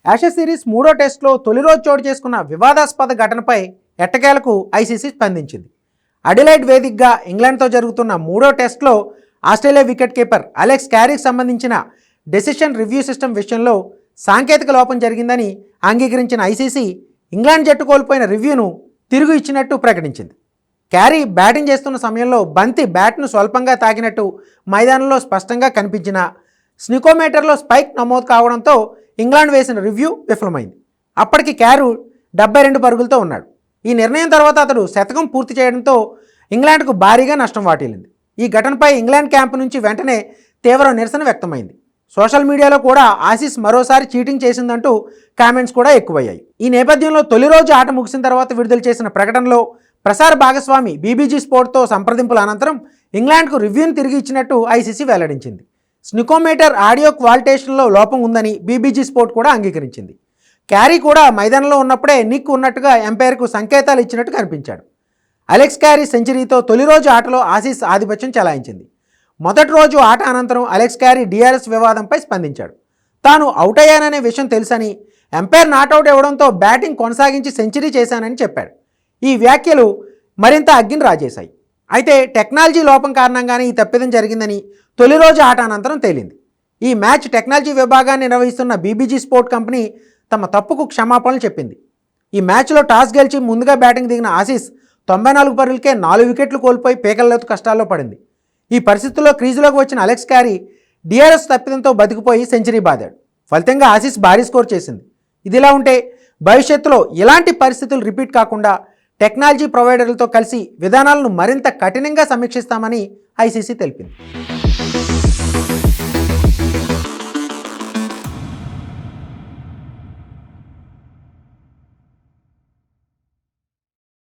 Ashes series మూడో టెస్ట్లో తొలి రోజు చోటు చేసుకున్న వివాదాస్పద ఘటనపై ఎట్టకేలకు ఐసీసీ స్పందించింది. అడిలైడ్ వేదికగా ఇంగ్లాండ్తో జరుగుతున్న మూడో టెస్ట్లో ఆస్ట్రేలియా వికెట్ కీపర్ అలెక్స్ క్యారీకి సంబంధించిన డెసిషన్ రివ్యూ సిస్టమ్ విషయంలో సాంకేతిక లోపం జరిగిందని అంగీకరించిన ఐసీసీ ఇంగ్లాండ్ జట్టు కోల్పోయిన రివ్యూను తిరిగి ఇచ్చినట్టు ప్రకటించింది. క్యారీ బ్యాటింగ్ చేస్తున్న సమయంలో బంతి బ్యాట్ను స్వల్పంగా తాకినట్టు మైదానంలో స్పష్టంగా కనిపించిన స్నికోమీటర్లో స్పైక్ నమోదు కావడంతో ఇంగ్లాండ్ వేసిన రివ్యూ విఫలమైంది. అప్పటికి క్యారీ 72 పరుగులతో ఉన్నాడు. ఈ నిర్ణయం తర్వాత అతడు శతకం పూర్తి చేయడంతో ఇంగ్లాండ్కు భారీగా నష్టం వాటిల్లింది. ఈ ఘటనపై ఇంగ్లాండ్ క్యాంపు నుంచి వెంటనే తీవ్ర నిరసన వ్యక్తమైంది. సోషల్ మీడియాలో కూడా ఆసీస్ మరోసారి చీటింగ్ చేసిందంటూ కామెంట్స్ కూడా ఎక్కువయ్యాయి. ఈ నేపథ్యంలో తొలి రోజు ఆట ముగిసిన తర్వాత విడుదల చేసిన ప్రకటనలో ప్రసార భాగస్వామి బీబీజీ స్పోర్ట్తో సంప్రదింపుల అనంతరం ఇంగ్లాండ్కు రివ్యూను తిరిగి ఇచ్చినట్టు ఐసీసీ వెల్లడించింది. స్నికోమీటర్ ఆడియో క్వాలిటేషన్లో లోపం ఉందని బీబీజీ స్పోర్ట్ కూడా అంగీకరించింది. క్యారీ కూడా మైదానంలో ఉన్నప్పుడే నిక్ ఉన్నట్టుగా ఎంపైర్కు సంకేతాలు ఇచ్చినట్టు కనిపించాడు. అలెక్స్ క్యారీ సెంచరీతో తొలి రోజు ఆటలో ఆసీస్ ఆధిపత్యం చెలాయించింది. మొదటి రోజు ఆట అనంతరం అలెక్స్ క్యారీ డిఆర్ఎస్ వివాదంపై స్పందించాడు. తాను అవుట్ అయ్యాననే విషయం తెలుసని, ఎంపైర్ నాట్అవుట్ ఇవ్వడంతో బ్యాటింగ్ కొనసాగించి సెంచరీ చేశానని చెప్పాడు. ఈ వ్యాఖ్యలు మరింత అగ్గిని రాజేశాయి. అయితే టెక్నాలజీ లోపం కారణంగానే ఈ తప్పిదం జరిగిందని తొలి రోజు ఆట అనంతరం తేలింది. ఈ మ్యాచ్ టెక్నాలజీ విభాగాన్ని నిర్వహిస్తున్న బీబీజీ స్పోర్ట్ కంపెనీ తమ తప్పుకు క్షమాపణలు చెప్పింది. ఈ మ్యాచ్లో టాస్ గెలిచి ముందుగా బ్యాటింగ్ దిగిన ఆసీస్ 94 పరుగులకే 4 వికెట్లు కోల్పోయి పీకల్లోతు కష్టాల్లో పడింది. ఈ పరిస్థితుల్లో క్రీజులోకి వచ్చిన అలెక్స్ క్యారీ డిఆర్ఎస్ తప్పిదంతో బతికిపోయి సెంచరీ బాదాడు. ఫలితంగా ఆసీస్ భారీ స్కోర్ చేసింది. ఇదిలా ఉంటే భవిష్యత్తులో ఇలాంటి పరిస్థితులు రిపీట్ కాకుండా టెక్నాలజీ ప్రొవైడర్లతో కలిసి విధానాలను మరింత కఠినంగా సమీక్షిస్తామని ఐసీసీ తెలిపింది.